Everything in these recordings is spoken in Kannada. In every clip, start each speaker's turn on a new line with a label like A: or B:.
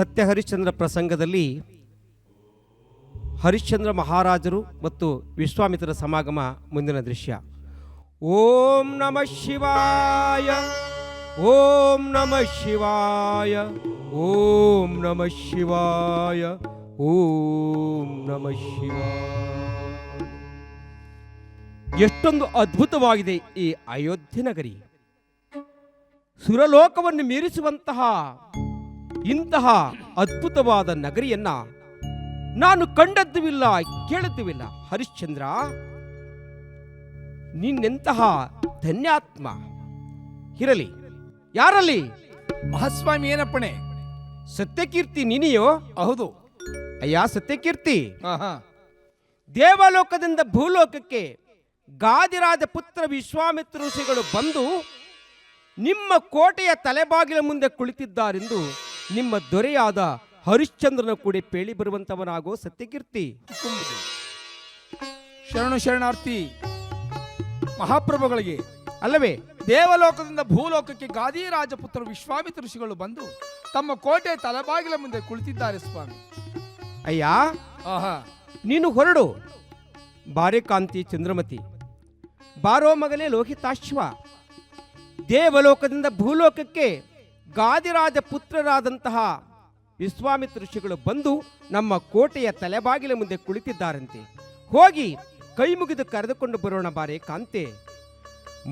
A: ಸತ್ಯ ಹರಿಶ್ಚಂದ್ರ ಪ್ರಸಂಗದಲ್ಲಿ ಹರಿಶ್ಚಂದ್ರ ಮಹಾರಾಜರು ಮತ್ತು ವಿಶ್ವಾಮಿತ್ರರ ಸಮಾಗಮ ಮುಂದಿನ ದೃಶ್ಯ. ಓಂ ನಮಃ ಶಿವಾಯ, ಓಂ ನಮಃ ಶಿವಾಯ, ಓಂ ನಮಃ ಶಿವಾಯ, ಓಂ ನಮಃ ಶಿವಾಯ. ಎಷ್ಟೊಂದು ಅದ್ಭುತವಾಗಿದೆ ಈ ಅಯೋಧ್ಯೆ ನಗರಿ. ಸುರಲೋಕವನ್ನು ಮೀರಿಸುವಂತಹ ಇಂತಹ ಅದ್ಭುತವಾದ ನಗರಿಯನ್ನ ನಾನು ಕಂಡದ್ದುವಿಲ್ಲ, ಕೇಳದ್ದುವಿಲ್ಲ. ಹರಿಶ್ಚಂದ್ರ, ನಿನ್ನೆಂತಹ ಧನ್ಯಾತ್ಮ. ಇರಲಿ, ಯಾರಲ್ಲಿ?
B: ಮಹಾಸ್ವಾಮಿ ಏನಪ್ಪಣೆ?
A: ಸತ್ಯಕೀರ್ತಿ ನೀನಿಯೋ?
B: ಹೌದು.
A: ಅಯ್ಯ ಸತ್ಯಕೀರ್ತಿ,
B: ಆಹಾ.
A: ದೇವಲೋಕದಿಂದ ಭೂಲೋಕಕ್ಕೆ ಗಾದಿರಾಜ ಪುತ್ರ ವಿಶ್ವಾಮಿತ್ರ ಋಷಿಗಳು ಬಂದು ನಿಮ್ಮ ಕೋಟೆಯ ತಲೆಬಾಗಿಲ ಮುಂದೆ ಕುಳಿತಿದ್ದಾರೆಂದು ನಿಮ್ಮ ದೊರೆಯಾದ ಹರಿಶ್ಚಂದ್ರನ ಕೂಡ ಪೇಳಿ ಬರುವಂತವನಾಗೋ ಸತ್ಯಕೀರ್ತಿ.
B: ಶರಣು ಶರಣಾರ್ಥಿ ಮಹಾಪ್ರಭುಗಳಿಗೆ.
A: ಅಲ್ಲವೇ?
B: ದೇವಲೋಕದಿಂದ ಭೂಲೋಕಕ್ಕೆ ಗಾದಿ ರಾಜಪುತ್ರ ವಿಶ್ವಾಮಿತ್ರ ಋಷಿಗಳು ಬಂದು ತಮ್ಮ ಕೋಟೆಯ ತಲೆಬಾಗಿಲ ಮುಂದೆ ಕುಳಿತಿದ್ದಾರೆ ಸ್ವಾಮಿ.
A: ಅಯ್ಯ,
B: ಆಹಾ.
A: ನೀನು ಹೊರಡು. ಬಾರೆ ಕಾಂತಿ ಚಂದ್ರಮತಿ, ಬಾರೋ ಮಗನೇ ಲೋಹಿತಾಶ್ವ. ದೇವಲೋಕದಿಂದ ಭೂಲೋಕಕ್ಕೆ ಗಾದಿರಾಜ ಪುತ್ರರಾದಂತಹ ವಿಶ್ವಾಮಿತ್ರ ಋಷಿಗಳು ಬಂದು ನಮ್ಮ ಕೋಟೆಯ ತಲೆಬಾಗಿಲ ಮುಂದೆ ಕುಳಿತಿದ್ದಾರಂತೆ. ಹೋಗಿ ಕೈ ಮುಗಿದು ಕರೆದುಕೊಂಡು ಬರೋಣ ಬಾರೆ ಕಾಂತೆ.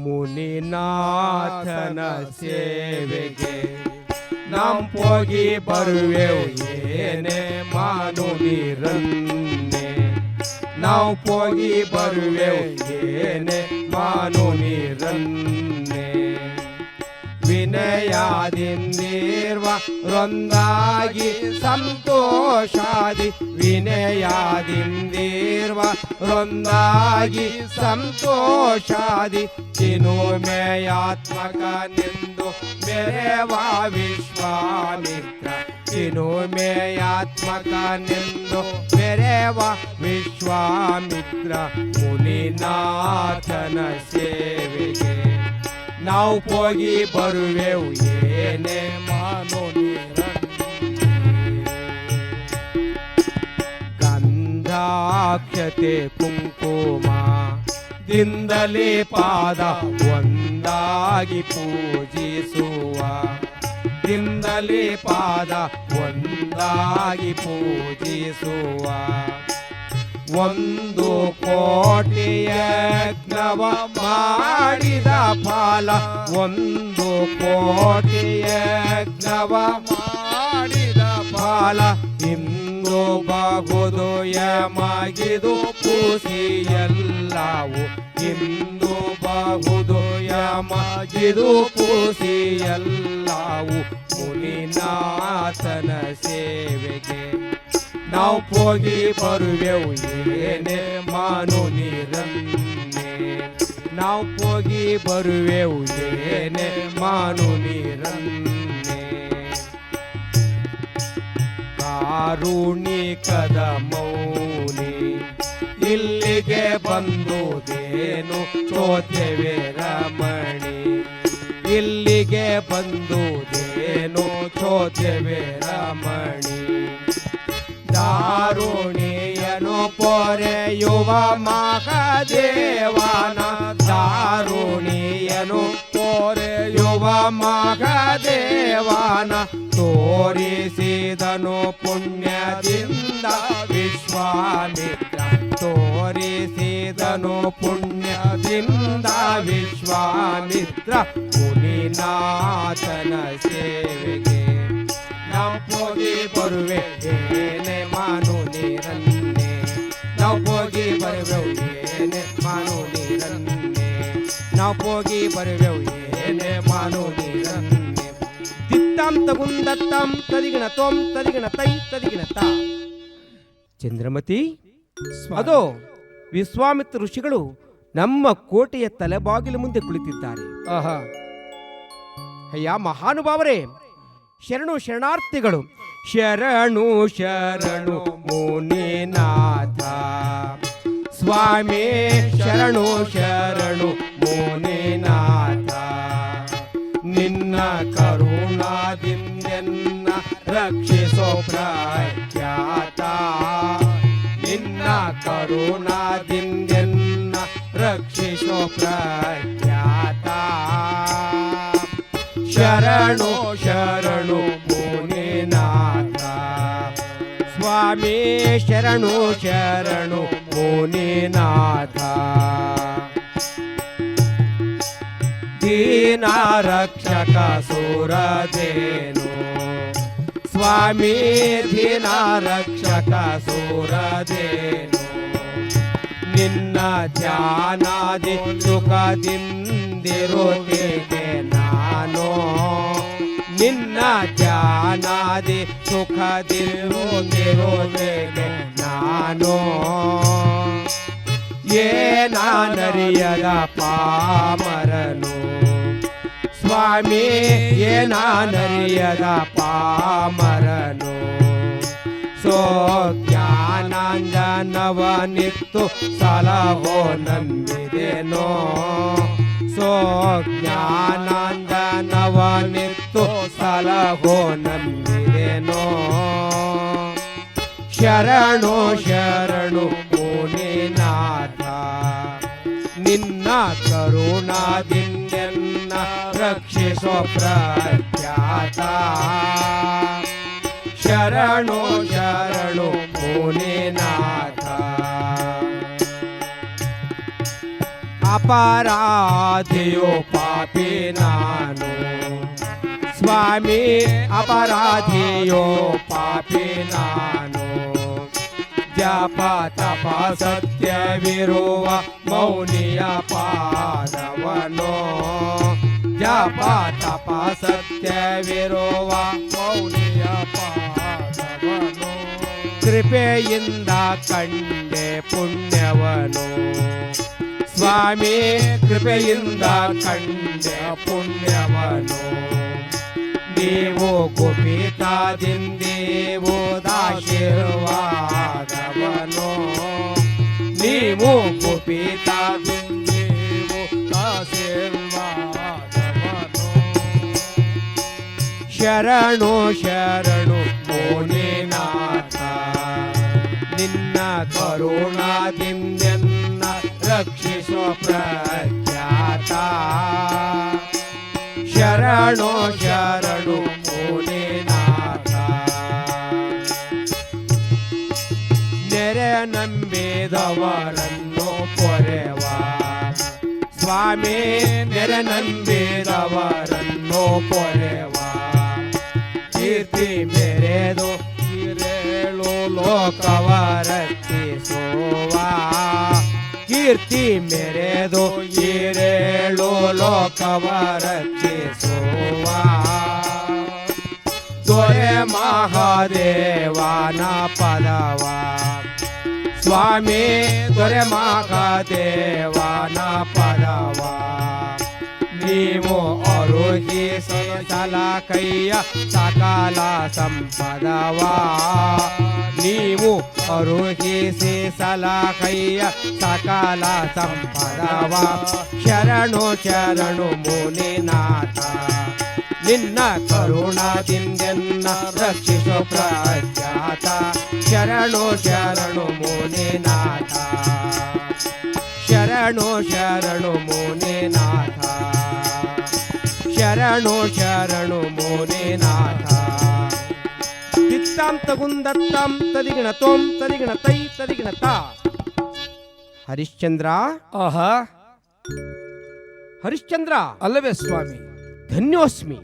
A: ಮುನಿನಾಥನ ಸೇವೆಗೆ ನಮ್ ಹೋಗಿ ಬರುವೆವು ಏನೇ ಮಾನು ನೀರನ್ನೇ. ನಾವು ಹೋಗಿ ಬರುವೆವು ಏನೇ ಮಾನು ನೀರನ್ನೇ. ವಿನಯಾದಿಂದಿರ್ವ ರೊಂದಾಗಿ ಸಂತೋಷಾದಿ, ವಿನಯಾದಿಂದಿರ್ವ ರೊಂದಾಗಿ ಸಂತೋಷಾದಿ. ಚಿನುಮೆಯಾತ್ಮಕ ನಿಂದು ಮೆರೆವ ವಿಶ್ವಾಮಿತ್ರ, ಚಿನುಮೆಯಾತ್ಮಕ ನಿಂದು ಮೆರೆವ ವಿಶ್ವಾಮಿತ್ರ. ಮುನಿನಾಥನ ಸೇವೆಗೆ ನಾವು ಹೋಗಿ ಬರುವೆವು ಏನೇ ಮಾನು ಗಂಧಾಕ್ಷತೆ ಕುಂಕುಮ ದಿಂದಲೇ ಪಾದ ಒಂದಾಗಿ ಪೂಜಿಸುವ, ದಿಂದಲೇ ಪಾದ ಒಂದಾಗಿ ಪೂಜಿಸುವ. ಒಂದು ಕೋಟಿ ಯಜ್ಞವ ಮಾಡಿದ ಫಲ, ಒಂದು ಕೋಟಿ ಯಜ್ಞವ ಮಾಡಿದ ಫಲ. ಇಂದು ಬಹುದು ಯಮಗಿದು ಪೂಸಿ ಎಲ್ಲವು, ಇಂದು ಬಹುದು ಯಮಗಿದು ಪೂಸಿ ಎಲ್ಲವು. ಮುನಿನಾಥನ ಸೇವೆಗೆ ನಾವು ಹೋಗಿ ಬರುವೆವು ಏನೇ ಮಾನು ನೀರನ್ನೇ. ನಾವು ಹೋಗಿ ಬರುವೆವು ಏನೇ ಮಾನು ನೀರನ್ನೇ. ಕಾರುಣಿಕದ ಮೌನಿ ಇಲ್ಲಿಗೆ ಬಂದುದೇನು ಚೋದ್ಯವೇ ರಮಣಿ, ಇಲ್ಲಿಗೆ ಬಂದುದೇನು ಚೋದ್ಯವೇ ರಮಣಿ. ದಾರುಣಿಯನು ಪೊರೆಯುವ ಮಹದೇವನ, ದಾರುಣಿಯನು ಪೊರೆಯುವ ಮಹದೇವನ. ತೋರಿಸಿದನು ಪುಣ್ಯದಿಂದ ವಿಶ್ವಾಮಿತ್ರ, ತೋರಿಸಿದನು ಪುಣ್ಯದಿಂದ ವಿಶ್ವಾಮಿತ್ರ. ಮುನಿನಾಥನ ಸೇವೆಗೆ ನಾವು ಹೋಗಿ ಬರುವೆ ಏನೇ ಮಾನು ನೀರನ್ನೇ. ನಾವು ಹೋಗಿ ಬರುವೆವು ಏನೇ ಮಾನು ನೀರನ್ನೇ. ನಾವು ಹೋಗಿ ಬರುವೆವು ಏನೇ ಮಾನು ನೀರನ್ನೇ. ದಿತ್ತಾಂ ತಗುಂದತ್ತಾಂ ತದಿಗಿಣ ತೋಂ ತದಿಗಿಣ ತೈ ತದಿಗಿಣ ತ. ಚಂದ್ರಮತಿ, ಅದೋ ವಿಶ್ವಾಮಿತ್ರ ಋಷಿಗಳು ನಮ್ಮ ಕೋಟೆಯ ತಲೆಬಾಗಿಲ ಮುಂದೆ ಕುಳಿತಿದ್ದಾರೆ.
B: ಆಹಾ.
A: ಅಯ್ಯ ಮಹಾನುಭಾವರೇ, ಶರಣು ಶರಣಾರ್ಥಿಗಳು. ಶರಣು ಶರಣು ಮುನಿನಾಥ ಸ್ವಾಮಿ, ಶರಣು ಶರಣು ಮುನಿನಾಥ. ನಿನ್ನ ಕರುಣಾದಿಂದೆನ್ನ ರಕ್ಷಿಸೋ ಪ್ರಖ್ಯಾತ ನಿನ್ನ ಕರುಣಾದಿಂದೆನ್ನ ರಕ್ಷಿಸೋ ಪ್ರಖ್ಯಾತ ಶರಣು ಶರಣು ಮುನಿನಾಥ ಸ್ವಾಮಿ ಶರಣು ಶರಣು ಮುನಿನಾಥ ದೀನ ರಕ್ಷಕ ಸುರದೇನು ಸ್ವಾಮಿ ದೀನ ರಕ್ಷಕ ಸುರದೇನು ನಿನ್ನ ಧ್ಯಾನಾದಿ ಸುಖದಿಂದಿರುತ್ತಿಗೆ ನಾನು ನಿನ್ನ ಧ್ಯಾನಾದಿ ಸುಖದಿಂದಿರುತ್ತಿಗೆ ನಾನು ಏನಾನರಿಯದ ಪಾಮರನು ಸ್ವಾಮಿ ಏನಾನರಿಯದ ಪಾಮರನು ಸೋ ಜ್ಞಾನಾಂಜನವನಿತ್ತು ಸಲಹೋ ನಂಬಿದೆನೋ ಸೋ ಜ್ಞಾನಾಂಜನವನಿತ್ತು ಸಲಹೋ ನಂಬಿದೆನೋ ಶರಣು ಶರಣು ಮುನಿನಾಥ ನಿನ್ನ ಕರುಣಾದಿಂದೆನ್ನ ರಕ್ಷಿಸೋ ಪ್ರಖ್ಯಾತ ಶರಣು ಶರಣು ಮುನಿನಾಥ ಅಪರಾಧಿಯೋ ಪಾಪಿ ನಾನು ಸ್ವಾಮಿ ಅಪರಾಧಿಯೋ ಪಾಪಿ ನಾನು ಜಪ ತಪ ಸತ್ಯವಿರುವ ಮೌನಿಯ ಪಾದವನೋ ಜಪ ತಪ ಸತ್ಯವಿರುವ ಮೌನಿಯ ಪಾದವನೋ ಕೃಪೆಯಿಂದ ಕಂಡೆ ಪುಣ್ಯವನು ಸ್ವಾಮಿ ಕೃಪೆಯಿಂದ ಕಂಡೆ ಪುಣ್ಯವನು ನೀವು ಗುಪಿತಾದಿಂದೇವು ದಾಶೀರ್ವಾದವನು ನೀವು ಗುಪಿತಾದಿಂದೇವು ದಾಶೀರ್ವಾದವನು ಶರಣು ಶರಣು ಮುನಿನಾಥ ನಿನ್ನ ಕರುಣಾದಿಂದೆನ್ನ ರಕ್ಷಿಸೋ ಪ್ರಖ್ಯಾತ ಶರಣು ಶರಣು ಮುನಿನಾಥ ನೆರೆ ನಂಬಿದವರನ್ನು ಪೊರೆವ ಸ್ವಾಮಿ ನೆರೆ ನಂಬಿದವರನ್ನು ಪೊರೆವ ಕೀರ್ತಿ ಮೆರೆದು ಹಿರೇಳು ಲೋಕವ ರಕ್ಷಿಸುವ ಕೀರ್ತಿ ಮೆರೆದು ಹಿರೇಳು ಲೋಕವ ರಕ್ಷಿಸುವ ದೊರೆ ಮಹಾದೇವನ ಪದವ ಸ್ವಾಮಿ ದೊರೆ ಮಹಾದೇವನ ಪದವ ನೀವು ಅರುಹಿಸಲ ಕೈಯ ಸಕಲ ಸಂಪದವ ನೀವು ಅರುಹಿಸಿ ಸಲಹೈಯ ಸಕಲ ಸಂಪದವ ಶರಣು ಶರಣು ಮುನಿನಾಥ ನಿನ್ನ ಕರುಣಾದಿಂದೆನ್ನ ರಕ್ಷಿಸೋ ಪ್ರಖ್ಯಾತ ಶರಣು ಶರಣು ಮುನಿನಾಥ ಶರಣು ಶರಣು ಮುನಿನಾಥ ಶರಣು ಶರಣು ಮುನಿನಾಥ ತಿತ್ತಾಂ ತಗುಂದತ್ತಾಂ ತದಿಗಿಣ ತೋಂ ತದಿಗಿಣ ತೈ ತದಿಗಿಣ ತಾ ಹರಿಶ್ಚಂದ್ರ
B: ಆಹಾ
A: ಹರಿಶ್ಚಂದ್ರ
B: ಅಲ್ಲವೇ ಸ್ವಾಮಿ
A: ಧನ್ಯೋಸ್ಮಿ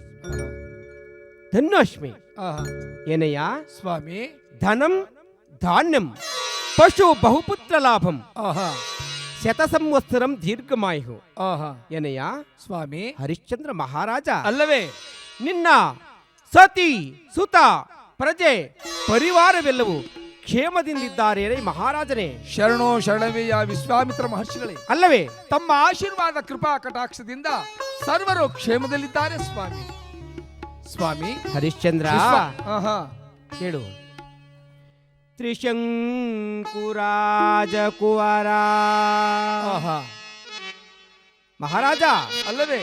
A: ಧನ್ಯೋಸ್ಮಿ
B: ಆಹಾ
A: ಏನಯ್ಯ
B: ಸ್ವಾಮಿ
A: ಧನಂ ಧಾನ್ಯಂ ಪಶು ಬಹುಪುತ್ರ ಲಾಭಂ
B: ಆಹಾ
A: ಶತ ಸಂವತ್ಸರಂ ದೀರ್ಘಮಾಯು
B: ಆಹಾ
A: ಏನಯ್ಯ
B: ಸ್ವಾಮಿ
A: ಹರಿಶ್ಚಂದ್ರ ಮಹಾರಾಜ
B: ಅಲ್ಲವೇ
A: ನಿನ್ನ ಸತಿ ಸುತ ಪ್ರಜೆ ಪರಿವಾರವೆಲ್ಲವೂ ಕ್ಷೇಮದಿಂದಿದ್ದಾರೆ ಮಹಾರಾಜನೇ
B: ಶರಣೋ ಶರಣವೆಯ ವಿಶ್ವಾಮಿತ್ರ ಮಹರ್ಷಿಗಳೇ
A: ಅಲ್ಲವೇ
B: ತಮ್ಮ ಆಶೀರ್ವಾದ ಕೃಪಾ ಕಟಾಕ್ಷದಿಂದ ಸರ್ವರು ಕ್ಷೇಮದಲ್ಲಿದ್ದಾರೆ ಸ್ವಾಮಿ ಸ್ವಾಮಿ
A: ಹರಿಶ್ಚಂದ್ರ
B: ಆಹಾ
A: ಕೇಳು ತ್ರಿಶಂಕುರಾಜ ಕುವರ
B: ಆಹಾ
A: ಮಹಾರಾಜ
B: ಅಲ್ಲವೇ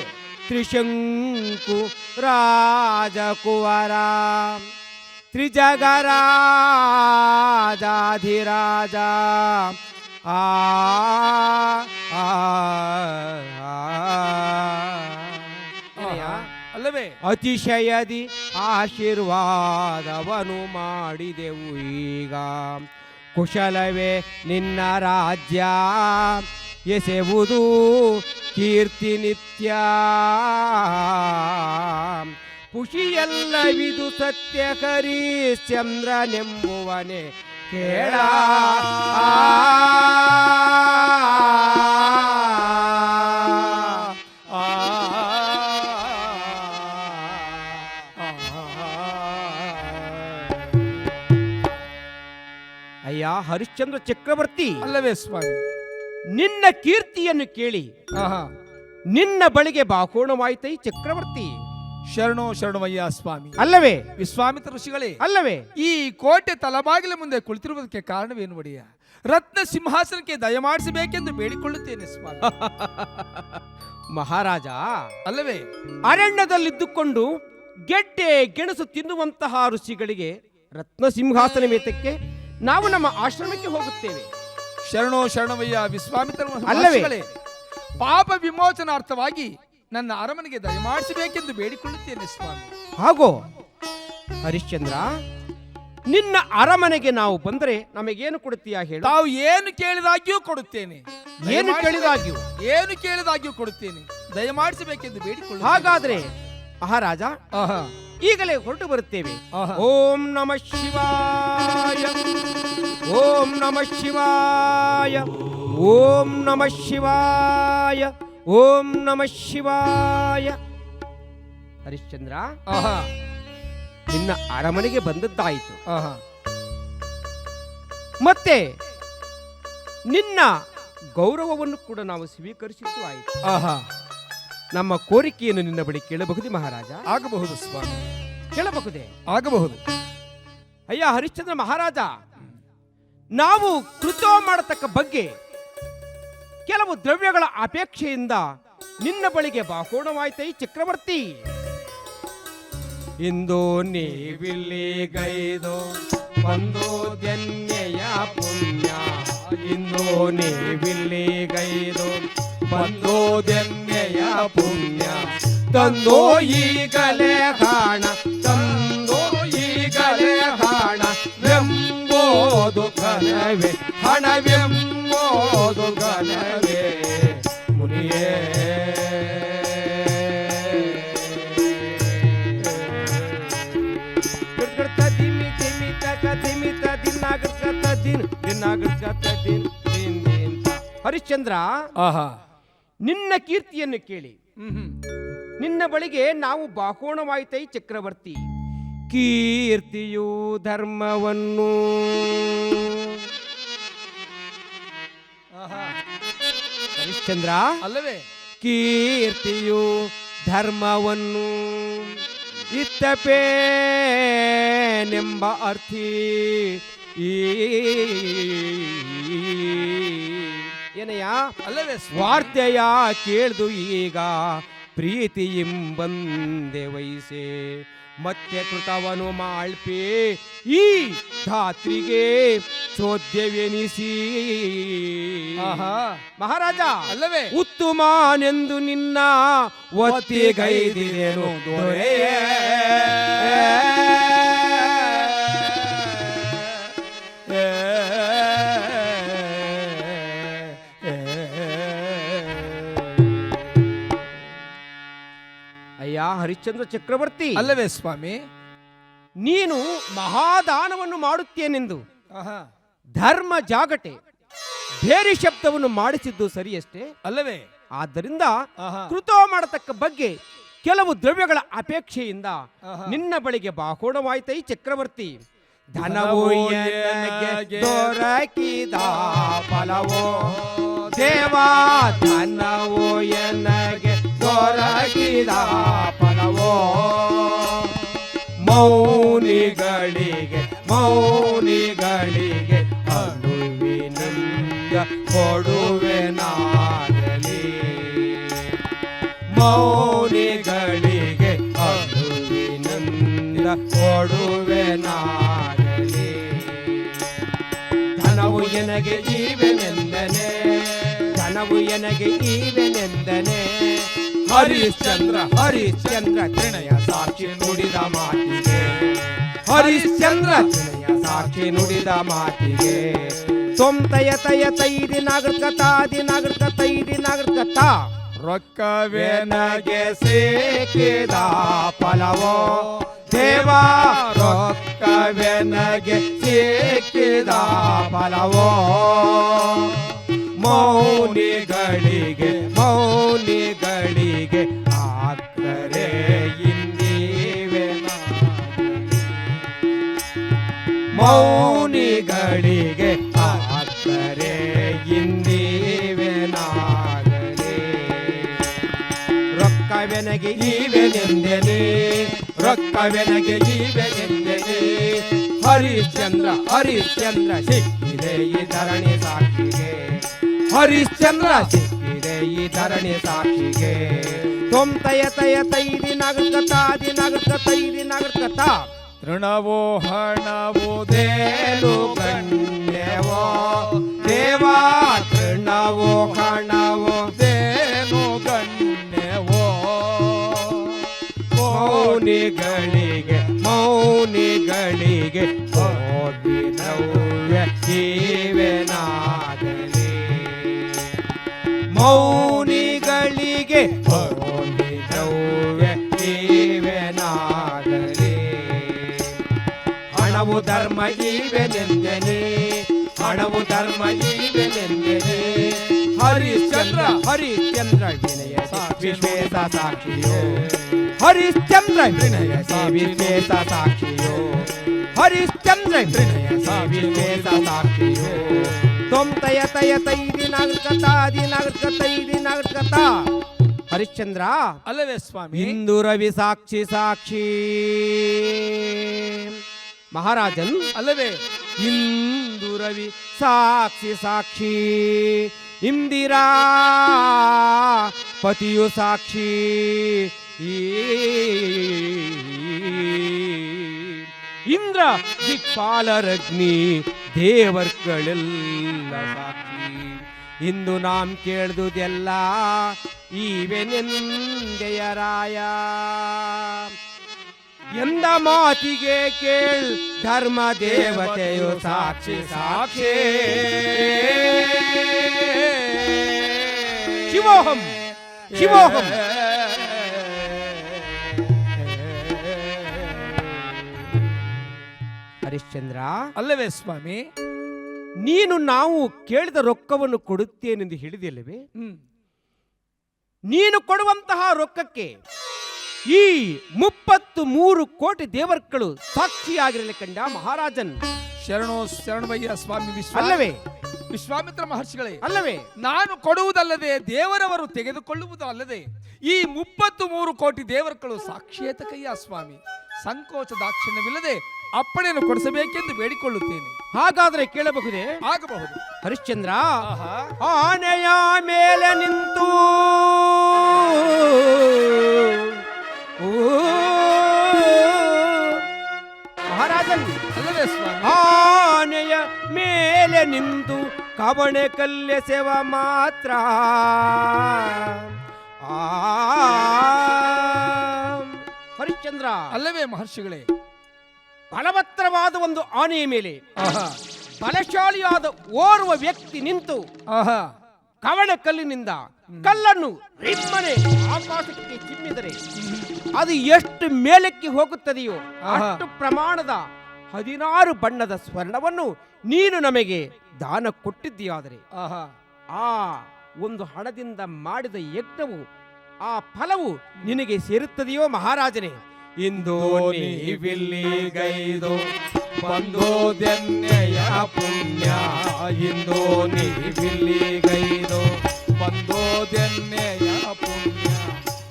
A: ತ್ರಿಶಂಕು ರಾಜ ಕುವರ ತ್ರಿಜಗರಾಜಾಧಿರಾಜ ಆ ಆ, ಆ.
B: ಅಲ್ಲವೇ
A: ಅತಿಶಯದಿ ಆಶೀರ್ವಾದವನು ಮಾಡಿದೆವು ಈಗ ಕುಶಲವೇ ನಿನ್ನ ರಾಜ್ಯ ಎಸೆವುದು ಕೀರ್ತಿ ನಿತ್ಯ ಖುಷಿಯಲ್ಲವಿದು ಸತ್ಯ ಹರಿಶ್ಚಂದ್ರನೆಂಬುವನೇ ಕೇಳ ಅಯ್ಯ ಹರಿಶ್ಚಂದ್ರ ಚಕ್ರವರ್ತಿ,
B: ಅಲ್ಲವೇ ಸ್ವಾಮಿ?
A: ನಿನ್ನ ಕೀರ್ತಿಯನ್ನು ಕೇಳಿ
B: ಆಹಾ,
A: ನಿನ್ನ ಬಳಿಗೆ ಬಾಕೋಣವಾಯ್ತೈ ಚಕ್ರವರ್ತಿ.
B: ಶರಣೋ ಶರಣಮಯ್ಯ ಸ್ವಾಮಿ.
A: ಅಲ್ಲವೇ
B: ವಿಶ್ವಾಮಿತ್ರ ಋಷಿಗಳೇ,
A: ಅಲ್ಲವೇ
B: ಈ ಕೋಟೆ ತಲಬಾಗಿಲ ಮುಂದೆ ಕುಳಿತಿರುವುದಕ್ಕೆ ಕಾರಣವೇನು ಒಡೆಯ? ರತ್ನ ಸಿಂಹಾಸನಕ್ಕೆ ದಯಮಾಡಿಸಬೇಕೆಂದು ಬೇಡಿಕೊಳ್ಳುತ್ತೇನೆ ಸ್ವಾಮಿ.
A: ಮಹಾರಾಜ,
B: ಅಲ್ಲವೇ
A: ಅರಣ್ಯದಲ್ಲಿದ್ದುಕೊಂಡು ಗೆಡ್ಡೆ ಗೆಣಸು ತಿನ್ನುವಂತಹ ಋಷಿಗಳಿಗೆ ರತ್ನ ಸಿಂಹಾಸನವೇತಕ್ಕೆ ನಾವು ನಮ್ಮ ಆಶ್ರಮಕ್ಕೆ ಹೋಗುತ್ತೇವೆ.
B: ಶರಣೋ ಶರಣಮಯ್ಯ ವಿಶ್ವಾಮಿತ್ರ
A: ಅಲ್ಲವೇ?
B: ಋಷಿಗಳೇ, ಪಾಪ ವಿಮೋಚನಾರ್ಥವಾಗಿ ನನ್ನ ಅರಮನೆಗೆ ದಯಮಾಡಿಸಬೇಕೆಂದು ಬೇಡಿಕೊಳ್ಳುತ್ತೇನೆ ಸ್ವಾಮಿ.
A: ಹಾಗೋ ಹರಿಶ್ಚಂದ್ರ, ನಿನ್ನ ಅರಮನೆಗೆ ನಾವು ಬಂದರೆ ನಮಗೇನು ಕೊಡುತ್ತೀಯಾ ಹೇಳು?
B: ತಾವು ಏನು ಕೇಳಿದಾಗ್ಯೂ ಕೊಡುತ್ತೇನೆ.
A: ಏನು ಕೇಳಿದಾಗ್ಯೂ?
B: ಏನು ಕೇಳಿದಾಗ್ಯೂ ಕೊಡುತ್ತೇನೆ. ದಯಮಾಡಿಸಬೇಕೆಂದು ಬೇಡಿಕೊಳ್ಳು.
A: ಹಾಗಾದ್ರೆ ಮಹಾರಾಜ,
B: ಆಹಾ,
A: ಈಗಲೇ ಹೊರಟು ಬರುತ್ತೇವೆ.
B: ಆಹಾ.
A: ಓಂ ನಮಃ ಶಿವಾಯ, ಓಂ ನಮಃ ಶಿವಾಯ, ಓಂ ನಮಃ ಶಿವಾಯ, ಓಂ ನಮಃ ಶಿವಾಯ. ಹರಿಶ್ಚಂದ್ರ,
B: ಆಹಾ,
A: ನಿನ್ನ ಅರಮನೆಗೆ ಬಂದದ್ದಾಯಿತು.
B: ಆಹಾ.
A: ಮತ್ತೆ ನಿನ್ನ ಗೌರವವನ್ನು ಕೂಡ ನಾವು ಸ್ವೀಕರಿಸಿದ್ದು ಆಯಿತು.
B: ಆಹಾ,
A: ನಮ್ಮ ಕೋರಿಕೆಯನ್ನು ನಿನ್ನ ಬಳಿ ಕೇಳಬಹುದೇ ಮಹಾರಾಜ?
B: ಆಗಬಹುದು ಸ್ವಾಮಿ,
A: ಕೇಳಬಹುದೇ?
B: ಆಗಬಹುದು.
A: ಅಯ್ಯ ಹರಿಶ್ಚಂದ್ರ ಮಹಾರಾಜ, ನಾವು ಕೃತ್ಯ ಮಾಡತಕ್ಕ ಬಗ್ಗೆ ಕೆಲವು ದ್ರವ್ಯಗಳ ಅಪೇಕ್ಷೆಯಿಂದ ನಿನ್ನ ಬಳಿಗೆ ಬಾಕೋಣವಾಯ್ತೈ ಚಕ್ರವರ್ತಿ. ಇಂದು ನೀವಿಲ್ಲಿ ಗೈದು ಬಂದು ಧನ್ಯಯ ಪುಣ್ಯ, ಇಂದು ನೀವಿಲ್ಲಿ ಗೈದು ಬಂದು ಧನ್ಯಯ ಪುಣ್ಯ, ತಂದೋ ಈಗಲೇ ಕಾಣ, ತಂದೋ ಈಗಲೇ ಕಾಣ, ವೆಂಬೋದು ಘನವೇ, ಹಣವೆಂಬೋದು ಘನವೇ ಮುನಿಯೇ. ಹರಿಶ್ಚಂದ್ರ,
B: ಆಹಾ,
A: ನಿನ್ನ ಕೀರ್ತಿಯನ್ನು ಕೇಳಿ ನಿನ್ನ ಬಳಿಗೆ ನಾವು ಬಾಕೋಣವಾಯ್ತೈ ಚಕ್ರವರ್ತಿ. ಕೀರ್ತಿಯು ಧರ್ಮವನ್ನು,
B: ಆಹಾ.
A: ಹರಿಶ್ಚಂದ್ರ,
B: ಅಲ್ಲವೇ
A: ಕೀರ್ತಿಯು ಧರ್ಮವನ್ನು ಇತ್ತಪೇನೆಂಬ ಅರ್ಥಿ ಏನಯ್ಯ?
B: ಅಲ್ಲವೇ
A: ವಾರ್ತೆಯ ಕೇಳ್ದು ಈಗ ಪ್ರೀತಿಯಿಂಬಂದೆ ವಯಸ್ಸೆ, ಮತ್ತೆ ಕೃತವನು ಮಾಳ್ಪೆ ಈ ಧಾತ್ರಿಗೆ ಚೋದ್ಯವೆನಿಸಿ.
B: ಆಹಾ,
A: ಮಹಾರಾಜ,
B: ಅಲ್ಲವೇ
A: ಉತ್ತಮನೆಂದು ನಿನ್ನ ಒತ್ತಿಗೈದಿದೆನು ದೊರೆಯೇ. ಅಯ್ಯ ಹರಿಶ್ಚಂದ್ರ ಚಕ್ರವರ್ತಿ,
B: ಅಲ್ಲವೇ ಸ್ವಾಮಿ?
A: ನೀನು ಮಹಾದಾನವನ್ನು ಮಾಡುತ್ತೇನೆಂದು
B: ಆಹಾ,
A: ಧರ್ಮ ಜಾಗಟೆ ಬೇರೆ ಶಬ್ದವನ್ನು ಮಾಡಿಸಿದ್ದು ಸರಿಯಷ್ಟೇ
B: ಅಲ್ಲವೇ?
A: ಆದ್ದರಿಂದ
B: ಆಹಾ,
A: ಕೃತ ಮಾಡತಕ್ಕ ಬಗ್ಗೆ ಕೆಲವು ದ್ರವ್ಯಗಳ ಅಪೇಕ್ಷೆಯಿಂದ
B: ಆಹಾ.
A: ನಿನ್ನ ಬಳಿಗೆ ಬಾಕೋಣವಾಯ್ತೈ ಚಕ್ರವರ್ತಿ. ಧನವು ಎನಗೆ ದೊರಕಿದ ಫಲವೋ ದೇವಾ, ಧನವು ಎನಗೆ ದೊರಕಿದ ಫಲವೋ, ಮೌನಿಗಳಿಗೆ ಮೌನಿಗಳಿಗೆ ಅನುವಿನಿಂದ ಕೊಡುವೆನಾಗಲಿ, ಮೌನಿಗಳಿಗೆ ಅನುವಿನಿಂದ ಕೊಡುವೆ ನಾಗಲಿ. ಧನವು ಎನಗೆ ಈವೆನೆಂದನೆ, ಧನವು ಎನಗೆ ಈವೆನೆಂದನೆ. ಹರಿಶ್ಚಂದ್ರ ಹರಿಶ್ಚಂದ್ರ ತ್ರಿಣಯ ಸಾಕ್ಷಿ ನುಡಿದ ಮಾತಿಗೆ, ಹರಿಶ್ಚಂದ್ರ ತ್ರಿಣಯ ಸಾಕ್ಷಿ ನುಡಿದ ಮಾತಿಗೆ. ತಯ ತಯ ತೈದಿ ನಾಗರಿಕತಾದಿ ನಾಗರಿಕತೈದಿ ನಾಗರಿಕತ. ರೊಕ್ಕವೆನಗೆ ಸಿಕ್ಕಿದ ಫಲವೋ ದೇವಾ, ರೊಕ್ಕವೆನಗೆ ಸಿಕ್ಕಿದ ಫಲವೋ. ಮೌನಿಗಳಿಗೆ ಮೌನಿಗಳಿಗೆ ಆಕರೆ ಇಂದೀವೆ ನಾಗಲಿ. ಮೌನಿಗಳಿಗೆ ಆಕರೆ ಇಂದೀವೆ ನಾಗಲಿ. ರೊಕ್ಕವೆನಗೆ ಈವೆನೆಂದೆನೆ, ರೊಕ್ಕವೆನಗೆ ಈವೆನೆಂದೆನೆ. ಹರಿಶ್ಚಂದ್ರ ಹರಿಶ್ಚಂದ್ರ ಸಿಕ್ಕಿದೆ ಈ ಧರಣಿ ಸಾಕ್ಷಿಗೆ, ಹರಿಶ್ಚಂದ್ರ ಸಿಕ್ಕಿದೆ ಈ ಧರಣಿ ಸಾಕ್ಷಿಗೆ. ತಯ ತಯ ತೈದಿ ನಾಗರಿಕತಾದಿ ನಾಗರಿಕತೈದಿ ನಾಗರಿಕತ. ತೃಣವೋ ಹಣವೋ ದೇನು ಗಣ್ಯವೋ ದೇವಾ, ತೃಣವೋ ಹಣವೋ ದೇನು ಗಣ್ಯವೋ. ಮೌನಿಗಳಿಗೆ ಮೌನಿಗಳಿಗೆ ಓದಿನವ್ಯ ಜೀವನಾಗಲಿ. ಮೌನಿಗಳಿಗೆ ಓದಿನವ್ಯ ಜೀವನಾಗಲಿ. ಹಣವು ಧರ್ಮ ಈವೆನೆಂದನೆ, ಹಣವು ಧರ್ಮ ಈವೆನೆಂದನೆ. ಹರಿಶ್ಚಂದ್ರ ಹರಿಶ್ಚಂದ್ರ ವಿನಯ ವಿಶ್ವೇಶ ಸಾಕ್ಷಿಯೋ, ಹರಿಶ್ಚಂದ್ರ ವಿನಯ ವಿಶ್ವೇಶ ಸಾಕ್ಷಿಯೋ, ಹರಿಶ್ಚಂದ್ರ ವಿನಯ ವಿಶ್ವೇಶ ಸಾಕ್ಷಿಯೋ. ತಯ ತಯ ತೈದಿ ನಾಗರಿಕತಾದಿ ನಾಗರಿಕತೈದಿ ನಾಗರಿಕತ. ಹರಿಶ್ಚಂದ್ರ
B: ಅಲ್ಲವೇ ಸ್ವಾಮಿ?
A: ಇಂದು ರವಿ ಸಾಕ್ಷಿ ಸಾಕ್ಷಿ. ಮಹಾರಾಜನ್
B: ಅಲ್ಲವೇ?
A: ಇಂದು ರವಿ ಸಾಕ್ಷಿ ಸಾಕ್ಷಿ. ಇಂದಿರಾ ಪತಿಯು ಸಾಕ್ಷಿ. ಇಂದ್ರ ದಿಕ್ಪಾಲರಗ್ನಿ ದೇವರ್ಗಳೆಲ್ಲ ಸಾಕ್ಷಿ. ಇಂದು ನಾಂ ಕೇಳ್ದುದೆಲ್ಲ ಈವೆನೆಂದೆಯ ರಾಯ. ಎಂದ ಮಾತಿಗೆ ಕೇಳ್ ಧರ್ಮ ದೇವತೆಯು ಸಾಕ್ಷಿ ಸಾಕ್ಷಿ. ಶಿವೋಹಂ ಶಿವೋಹಂ. ಹರಿಶ್ಚಂದ್ರ
B: ಅಲ್ಲವೇ ಸ್ವಾಮಿ?
A: ನೀನು ನಾವು ಕೇಳಿದ ರೊಕ್ಕವನ್ನು ಕೊಡುತ್ತೇನೆಂದು ಹೇಳಿದೆಯಲ್ಲವೇ? ನೀನು ಕೊಡುವಂತಹ ರೊಕ್ಕಕ್ಕೆ ಈ 33 ಕೋಟಿ ದೇವರ್ಗಳು ಸಾಕ್ಷಿಯಾಗಿರಲಿ ಕಂಡ ಮಹಾರಾಜನ್.
B: ಶರಣೋ ಶರಣವಯ್ಯ ಸ್ವಾಮಿ.
A: ಅಲ್ಲವೇ?
B: ವಿಶ್ವಾಮಿತ್ರ ಮಹರ್ಷಿಗಳೇ,
A: ಅಲ್ಲವೇ?
B: ನಾನು ಕೊಡುವುದಲ್ಲದೆ ದೇವರವರು ತೆಗೆದುಕೊಳ್ಳುವುದು ಅಲ್ಲದೆ ಈ 33 ಕೋಟಿ ದೇವರ್ಗಳು ಸಾಕ್ಷಿಯೇತಕಯ್ಯ ಸ್ವಾಮಿ. ಸಂಕೋಚ ದಾಕ್ಷಿಣ್ಯವಿಲ್ಲದೆ ಅಪ್ಪಣೆಯನ್ನು ಕೊಡಿಸಬೇಕೆಂದು ಬೇಡಿಕೊಳ್ಳುತ್ತೇನೆ.
A: ಹಾಗಾದರೆ ಕೇಳಬಹುದೇ?
B: ಆಗಬಹುದು.
A: ಹರಿಶ್ಚಂದ್ರ ಆನೆಯ ಮೇಲೆ ನಿಂತು ಮಹಾರಾಜನ್
B: ಅಲ್ಲವೇ ಸ್ವಾಮಿ?
A: ಆನೆಯ ಮೇಲೆ ನಿಂತು ಕವಣೆ ಕಲ್ಲೆಸೆವ ಮಾತ್ರ ಹರಿಶ್ಚಂದ್ರ
B: ಅಲ್ಲವೇ ಮಹರ್ಷಿಗಳೇ?
A: ಬಲವತ್ತರವಾದ ಒಂದು ಆನೆಯ ಮೇಲೆ ಬಲಶಾಲಿಯಾದ ಓರ್ವ ವ್ಯಕ್ತಿ ನಿಂತು ಕವಣ ಕಲ್ಲಿನಿಂದ ಕಲ್ಲನ್ನು ರಿಮ್ಮನೆ ಆಕಾಶಕ್ಕೆ ಚಿಮ್ಮಿದರೆ ಅದು ಎಷ್ಟು ಮೇಲಕ್ಕೆ ಹೋಗುತ್ತದೆಯೋ ಅಷ್ಟು ಪ್ರಮಾಣದ 16 ಬಣ್ಣದ ಸ್ವರ್ಣವನ್ನು ನೀನು ನಮಗೆ ದಾನ ಕೊಟ್ಟಿದ್ದೀಯಾದರೆ ಆ ಒಂದು ಹಣದಿಂದ ಮಾಡಿದ ಯಜ್ಞವು ಆ ಫಲವು ನಿನಗೆ ಸೇರುತ್ತದೆಯೋ ಮಹಾರಾಜನೇ? ಇಂದು ನೀವಿಲ್ಲಿಗೈದು ಬಂದೋದೆನ್ನೆಯ ಪುಣ್ಯ, ಇಂದು ನೀವಿಲ್ಲಿಗೈದು
B: ಬಂದೋದೆನ್ನೆಯ ಪುಣ್ಯ.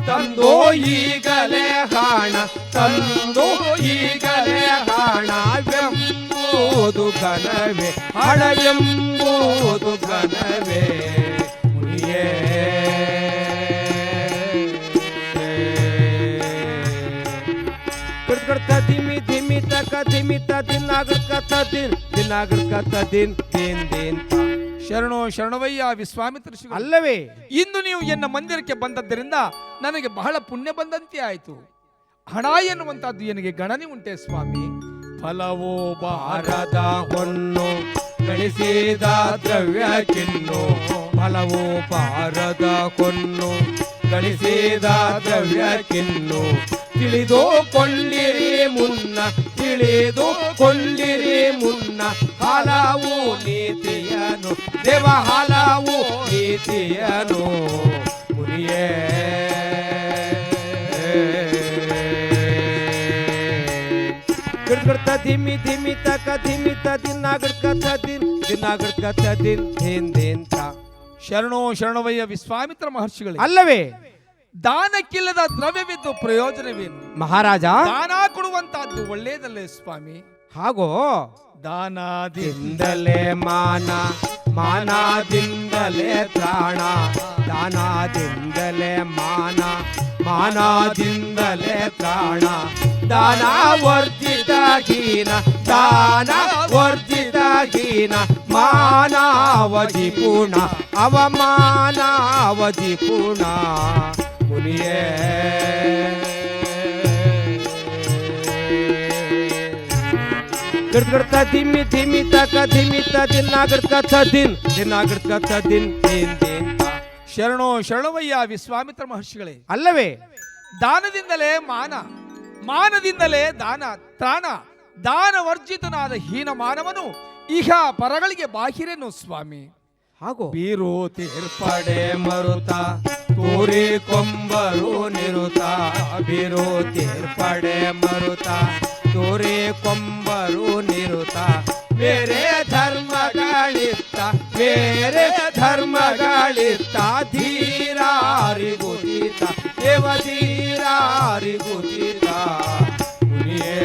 A: ತಂದೋ ಈಗಲೇ ಕಾಣ, ತಂದೋ ಈಗಲೇ ಹಣವೆಂಬುದು ಘನವೇ, ಹಣವೆಂಬುದು ಘನವೇ ಮುನಿಯೇ. ಧಿಮಿ ಧಿಮಿ ಧಿಮಿತ ದಿನಾಗೃತ್ಕ ತದಿನ್ ದಿನಾಗೃತ್ಕ ತದಿನ್ ದಿನ್ ದಿನ್ ತ.
B: ಶರಣೋ ಶರಣವಯ್ಯ ವಿಶ್ವಾಮಿತ್ರ ಋಷಿಗಳು.
A: ಅಲ್ಲವೇ
B: ಇಂದು ನೀವು ಎನ್ನ ಮಂದಿರಕ್ಕೆ ಬಂದದ್ದರಿಂದ ನನಗೆ ಬಹಳ ಪುಣ್ಯ ಬಂದಂತೆ ಆಯಿತು. ಹಣ ಎನ್ನುವಂತಹದ್ದು ನನಗೆ ಗಣನೆ ಉಂಟೆ ಸ್ವಾಮಿ. ಫಲವೋ
A: ಭಾರದ ಹೊನ್ನು ಗಳಿಸಿದ ದ್ರವ್ಯ ಕಿನ್ನು, ಫಲವೋ ಭಾರದ ಹೊನ್ನು ಗಳಿಸಿದ ದ್ರವ್ಯ ಕಿನ್ನು. ತಿಳಿದುಕೊಳ್ಳಿರಿ ಮುನ್ನ, ತಿಳಿದುಕೊಳ್ಳಿರಿ ಮುನ್ನ, ಹಲವು ನೀತಿಯನು ದೇವ ಹಲವು ನೀತಿಯನು ಮುನಿಯೇ. ಗಿಡ್ಗಡ್ತ ಧಿಮಿ ಧಿಮಿ ತಕ ಧಿಮಿ ತ ದಿನಾಗಡ್ಕ ತದಿನ್ ದಿನಾಗಡ್ಕ ತದಿನ್ ದಿನ್ ದಿನ್ ತ.
B: ಶರಣೋ ಶರಣವಯ್ಯ ವಿಶ್ವಾಮಿತ್ರ ಮಹರ್ಷಿಗಳೇ.
A: ಅಲ್ಲವೇ
B: ದಾನಕ್ಕಿಲ್ಲದ ದ್ರವ್ಯವಿದ್ದು ಪ್ರಯೋಜನವೇನು?
A: ಮಹಾರಾಜ,
B: ದಾನ ಕೊಡುವಂತಹದ್ದು ಒಳ್ಳೆಯದಲ್ಲೇ ಸ್ವಾಮಿ.
A: ಹಾಗೋ ದಾನದಿಂದಲೇ ಮಾನ, ಮಾನದಿಂದಲೇ ತ್ರಾಣ, ದಾನದಿಂದಲೇ ಮಾನ, ಮಾನದಿಂದಲೇ ತ್ರಾಣ. ದಾನ ವರ್ಜಿತ ಹೀನ, ದಾನ ವರ್ಜಿತ ಹೀನ, ಮಾನವಧಿ ಪೂರ್ಣ, ಅವಮಾನವಧಿ ಪೂರ್ಣ ಮುನಿಯೇ. ಗಿಡ್ಗಡ್ತ ಧಿಮಿ ಧಿಮಿ ತಕ ಧಿಮಿ ತ ದಿನಾಗಡ್ಕ ತದಿನ್ ದಿನಾಗಡ್ಕ ತದಿನ್ ದಿನ್ ದಿನ್ ತ.
B: ಶರಣೋ ಶರಣವಯ್ಯ ವಿಶ್ವಾಮಿತ್ರ ಮಹರ್ಷಿಗಳೇ.
A: ಅಲ್ಲವೇ
B: ದಾನದಿಂದಲೇ ಮಾನ, ಮಾನದಿಂದಲೇ ದಾನ ತ್ರಾಣ. ದಾನ ವರ್ಜಿತನಾದ ಹೀನ ಮಾನವನು ಇಹ ಪರಗಳಿಗೆ ಬಾಹಿರೇನು ಸ್ವಾಮಿ.
A: ಹಾಗೋ
B: ಬೀರು
A: ತೀರ್ಪಡೆ ಮರುತ ತೋರಿ ಕೊಂಬರು ನಿರುತ, ಬೀರು ತೀರ್ಪಡೆ ಮರುತ ತೋರಿ ಕೊಂಬರು ನಿರುತ. ಬೇರೆ ಧರ್ಮಗಳಿತ್ತ, ಬೇರೆ ಧರ್ಮಗಳಿತ್ತ, ಧೀರಾರಿಗುದಿತ ದೇವ ಧೀರಾರಿಗುದಿತ ಮುನಿಯೇ.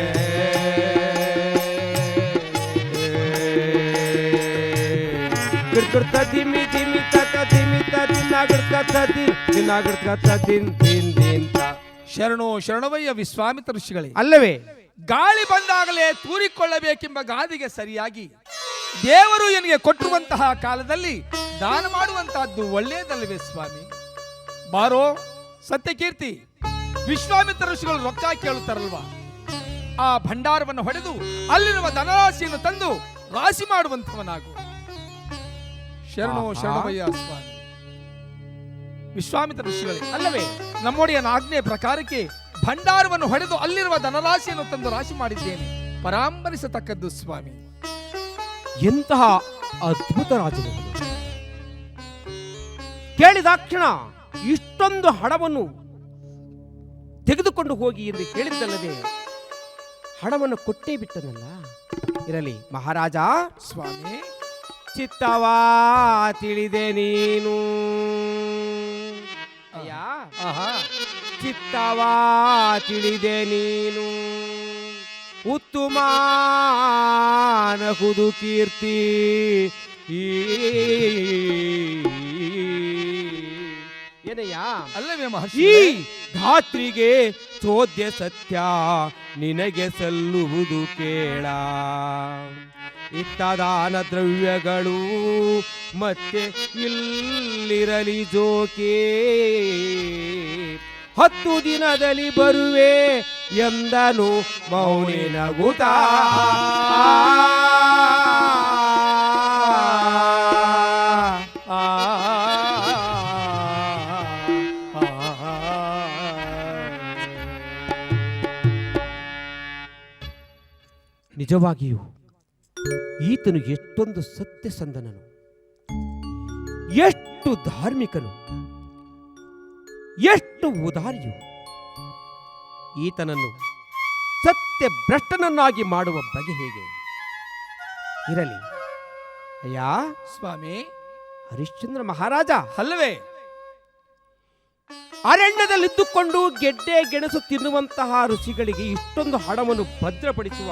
A: ಗಿಡ್ಗಡ್ತ ಧಿಮಿ ಧಿಮಿ ತಕ ಧಿಮಿ ತ ದಿನಾಗಡ್ಕ ತದಿನ್ ದಿನಾಗಡ್ಕ ತದಿನ್ ದಿನ್ ದಿನ್ ತ.
B: ಶರಣೋ ಶರಣವಯ್ಯ ವಿಶ್ವಾಮಿತ್ರ ಋಷಿಗಳೇ.
A: ಅಲ್ಲವೇ
B: ಗಾಳಿ ಬಂದಾಗಲೇ ತೂರಿಕೊಳ್ಳಬೇಕೆಂಬ ಗಾದಿಗೆ ಸರಿಯಾಗಿ ದೇವರು ನನಗೆ ಕೊಟ್ಟಿರುವಂತಹ ಕಾಲದಲ್ಲಿ ದಾನ ಮಾಡುವಂತಹದ್ದು ಒಳ್ಳೆಯದಲ್ಲವೇ ಸ್ವಾಮಿ. ಬಾರೋ ಸತ್ಯಕೀರ್ತಿ, ವಿಶ್ವಾಮಿತ್ರ ಋಷಿಗಳು ರೊಕ್ಕ ಕೇಳುತ್ತಾರಲ್ವಾ, ಆ ಭಂಡಾರವನ್ನು ಹೊಡೆದು ಅಲ್ಲಿರುವ ಧನರಾಶಿಯನ್ನು ತಂದು ರಾಶಿ ಮಾಡುವಂತವನಾಗು. ಶರಣೋ ಶರಣವಯ್ಯ ಸ್ವಾಮಿ ವಿಶ್ವಾಮಿತ್ರ ಋಷಿಗಳೇ.
A: ಅಲ್ಲವೇ
B: ನಮ್ಮೊಡೆಯನ ಆಜ್ಞೆ ಪ್ರಕಾರಕ್ಕೆ ಭಂಡಾರವನ್ನು ಹೊಡೆದು ಅಲ್ಲಿರುವ ಧನರಾಶಿಯನ್ನು ತಂದು ರಾಶಿ ಮಾಡಿದ್ದೇನೆ. ಪರಾಂಬರಿಸತಕ್ಕದ್ದು ಸ್ವಾಮಿ.
A: ಎಂತಹ ಅದ್ಭುತ ರಾಜರುಗಳು. ಕೇಳಿದಾಕ್ಷಣ ಇಷ್ಟೊಂದು ಹಣವನ್ನು ತೆಗೆದುಕೊಂಡು ಹೋಗಿ ಎಂದು ಹೇಳಿದ್ದಲ್ಲದೆ ಹಣವನ್ನು ಕೊಟ್ಟೇ ಬಿಟ್ಟನಲ್ಲ. ಇರಲಿ ಮಹಾರಾಜ.
B: ಸ್ವಾಮಿ
A: ಚಿತ್ತವಾ ತಿಳಿದೆ ನೀನು, ಅಯ್ಯ ಚಿತ್ತವಾ ತಿಳಿದೆ ನೀನು, ಉತ್ತುಮಾನಗುದು ಕೀರ್ತಿ ಏನಯ್ಯ.
B: ಅಲ್ಲವೇ
A: ಈ
B: ಮಹರ್ಷಿ,
A: ಧಾತ್ರಿಗೆ ಚೋದ್ಯ ಸತ್ಯ ನಿನಗೆ ಸಲ್ಲುವುದು ಕೇಳ. ಇತ್ತ ದಾನ ದ್ರವ್ಯಗಳು ಮತ್ತೆ ಇಲ್ಲಿರಲಿ ಜೋಕೆ, 10 ದಿನದಲ್ಲಿ ಬರುವೆ ಎಂದನು ಮೌನಿ ನಗುತ್ತಾ. ನಿಜವಾಗಿಯೂ ಈತನು ಎಷ್ಟೊಂದು ಸತ್ಯಸಂಧನನು, ಎಷ್ಟು ಧಾರ್ಮಿಕನು, ಎಷ್ಟು ಉದಾರಿಯು. ಈತನನ್ನು ಸತ್ಯ ಭ್ರಷ್ಟನನ್ನಾಗಿ ಮಾಡುವ ಬಗೆ ಹೇಗೆ? ಇರಲಿ ಅಯ್ಯ.
B: ಸ್ವಾಮಿ
A: ಹರಿಶ್ಚಂದ್ರ ಮಹಾರಾಜ,
B: ಅಲ್ಲವೇ
A: ಅರಣ್ಯದಲ್ಲಿದ್ದುಕೊಂಡು ಗೆಡ್ಡೆ ಗೆಣಸು ತಿನ್ನುವಂತಹ ಋಷಿಗಳಿಗೆ ಇಷ್ಟೊಂದು ಹಣವನ್ನು ಭದ್ರಪಡಿಸುವ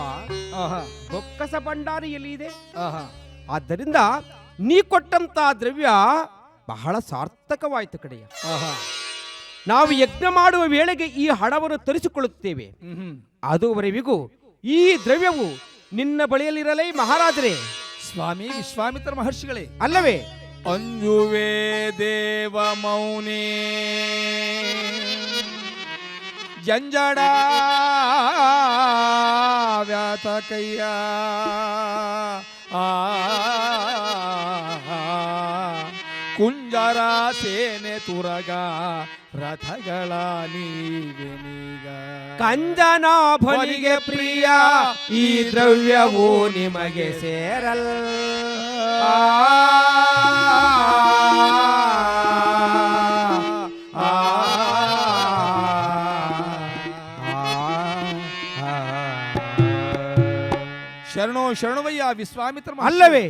A: ಬೊಕ್ಕಸ ಭಂಡಾರ ಎಲ್ಲಿ ಇದೆ? ಆದ್ದರಿಂದ ನೀ ಕೊಟ್ಟಂತಹ ದ್ರವ್ಯ ಬಹಳ ಸಾರ್ಥಕವಾಯಿತು ಕಡೆಯ. ನಾವು ಯಜ್ಞ ಮಾಡುವ ವೇಳೆಗೆ ಈ ಹಣವನ್ನು ತರಿಸಿಕೊಳ್ಳುತ್ತೇವೆ. ಅದುವರೆವಿಗೂ ಈ ದ್ರವ್ಯವು ನಿನ್ನ ಬಳಿಯಲ್ಲಿರಲೇ ಮಹಾರಾಜರೇ.
B: ಸ್ವಾಮಿ ವಿಶ್ವಾಮಿತ್ರ ಮಹರ್ಷಿಗಳೇ,
A: ಅಲ್ಲವೇ?
B: ಅಂಜುವೆ ದೇವ ಮೌನಿ ಜಂಜಡ ವ್ಯಾತಕಯ್ಯ ಕುಂಜರ ಸೇನೆ ತುರಗ ರಥಗಳ ನೀವೆನೀಗ
A: ಕಂಜನಾಭನಿಗೆ ಪ್ರಿಯ ಈ ದ್ರವ್ಯವು ನಿಮಗೆ ಸೇರಲ್.
B: ಶರಣೋ ಶರಣವಯ್ಯ ವಿಶ್ವಾಮಿತ್ರ
A: ಅಲ್ಲವೇ?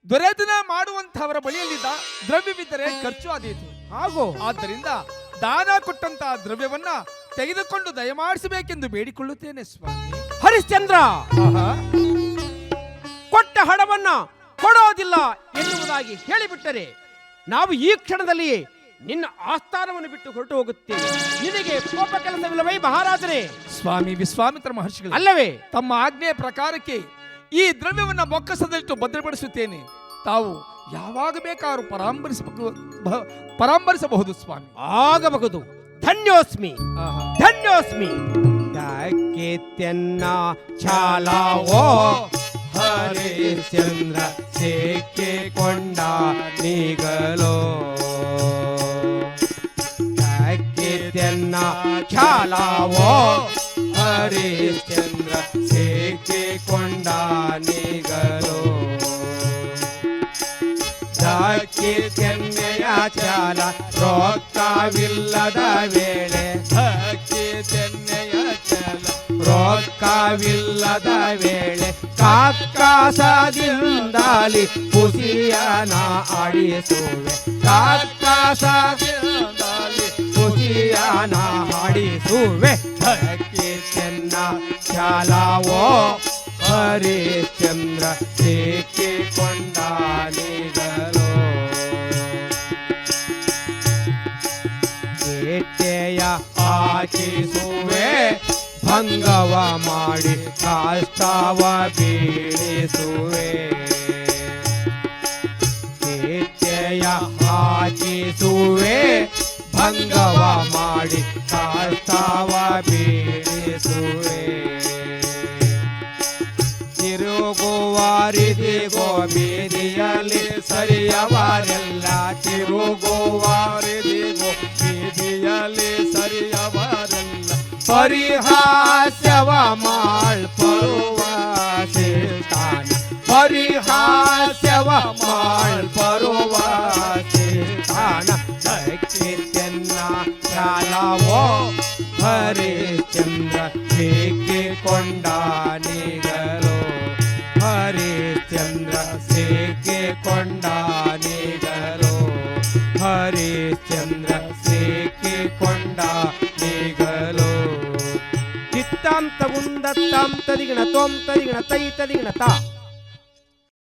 B: ದೊರೆತನ ಮಾಡುವಂತಹವರ ಬಳಿಯಲ್ಲಿದ್ದ ದ್ರವ್ಯವಿದ್ದರೆ ಖರ್ಚು ಆದೀತು.
A: ಹಾಗೂ
B: ಆದ್ದರಿಂದ ದಾನ ಕೊಟ್ಟಂತಹ ದ್ರವ್ಯವನ್ನ ತೆಗೆದುಕೊಂಡು ದಯಮಾಡಿಸಬೇಕೆಂದು ಬೇಡಿಕೊಳ್ಳುತ್ತೇನೆ ಸ್ವಾಮಿ.
A: ಹರಿಶ್ಚಂದ್ರ, ಕೊಟ್ಟ ಹಣವನ್ನ ಕೊಡೋದಿಲ್ಲ ಎನ್ನುವುದಾಗಿ ಹೇಳಿಬಿಟ್ಟರೆ ನಾವು ಈ ಕ್ಷಣದಲ್ಲಿ ನಿನ್ನ ಆಸ್ಥಾನವನ್ನು ಬಿಟ್ಟು ಹೊರಟು ಹೋಗುತ್ತೇವೆ. ನಿನಗೆ ಕೋಪ ಕೆಲಸವಿಲ್ಲವೇ ಮಹಾರಾಜರೇ?
B: ಸ್ವಾಮಿ ವಿಶ್ವಾಮಿತ್ರ ಮಹರ್ಷಿಗಳು,
A: ಅಲ್ಲವೇ?
B: ತಮ್ಮ ಆಜ್ಞೆಯ ಪ್ರಕಾರಕ್ಕೆ ಈ ದ್ರವ್ಯವನ್ನ ಬೊಕ್ಕಸದಲ್ಲಿಟ್ಟು ಭದ್ರಪಡಿಸುತ್ತೇನೆ. ತಾವು ಯಾವಾಗ ಬೇಕಾದ್ರೂ ಪರಾಂಬರಿಸಬಹುದು ಸ್ವಾಮಿ.
A: ಆಗಬಹುದು. ಧನ್ಯೋಸ್ಮಿ, ಧನ್ಯೋಸ್ಮಿ. ದಾಕೆತ್ಯನ್ನ ಛಾಲಾವೋ ಹರಿಶ್ಚಂದ್ರ ಸೇಕೆ ಕೊಂಡ ನೀಗಲೋ. ದಾಕೆತ್ಯನ್ನ ಛಾಲಾವೋ ಹರಿಶ್ಚಂದ್ರ ಸೇಕೆ ಕೊಂಡ ನೀಗಲೋ. ದಾಕೆತ್ಯನ್ನೆಯ ಚಾಲ ರೊಕ್ಕವಿಲ್ಲದ ವೇಳೆ, ದಾಕೆತ್ಯನ್ನೆಯ ಚಾಲ ರೊಕ್ಕವಿಲ್ಲದ ವೇಳೆ ಕಾಕಾಸದಿಂದಾಲಿ ಖುಷಿಯನ ಆಡಿಸುವೆ. ಕಾಕಾಸದಿಂದಾಲಿ ಖುಷಿಯನ ಆಡಿಸುವೆ. ದಾಕೆತ್ಯನ್ನ ಚಾಲವೋ ಹರಿಶ್ಚಂದ್ರ ಸೇಕೆ ಕೊಂಡಾಲಿಗಲೋ. ಕೇಟೆಯ ಹಾಕಿಸುವೆ, ಭಂಗವ ಮಾಡಿ ಕಾಷ್ಟವ ಬೀಳಿಸುವೆ. ಕೇಟೆಯ ಹಾಕಿಸುವೆ, ಭಂಗವ ಮಾಡಿ ಕಾಷ್ಟವ ಬೀಳಿಸುವೆ. ತಿರುಗುವಾರಿದಿಗೋ ಬೀದಿಯಲ್ಲಿ ಸರಿಯವರೆಲ್ಲ, ತಿರುಗುವಾರಿದಿಗೋ ಬೀದಿಯಲ್ಲಿ ಸರಿಯವರೆಲ್ಲ ಪರಿಹಾಸ್ಯವ ಮಾಡ್ಪರುವ ಸೇತಾನ. ಪರಿಹಾಸ್ಯವ ಮಾಡ್ಪರುವ ಸೇತಾನ. ದಾಕೆತ್ಯನ್ನ ಚಾಲವೋ ಹರಿಶ್ಚಂದ್ರ ಸೇಕೆ ಕೊಂಡ ನೀಗಲೋ. ಹರಿಶ್ಚಂದ್ರ ಸೇಕೆ ಕೊಂಡ ನೀಗಲೋ. ಹರಿಶ್ಚಂದ್ರ ಸೇಕೆ ಕೊಂಡ ನೀಗಲೋ. ಚಿತ್ತಾಂತ ಉಂದತ್ತಾಂ ತದಿಗಣ ತೋಂ ತದಿಗಣ ತೈ ತದಿಗಣ ತಾ.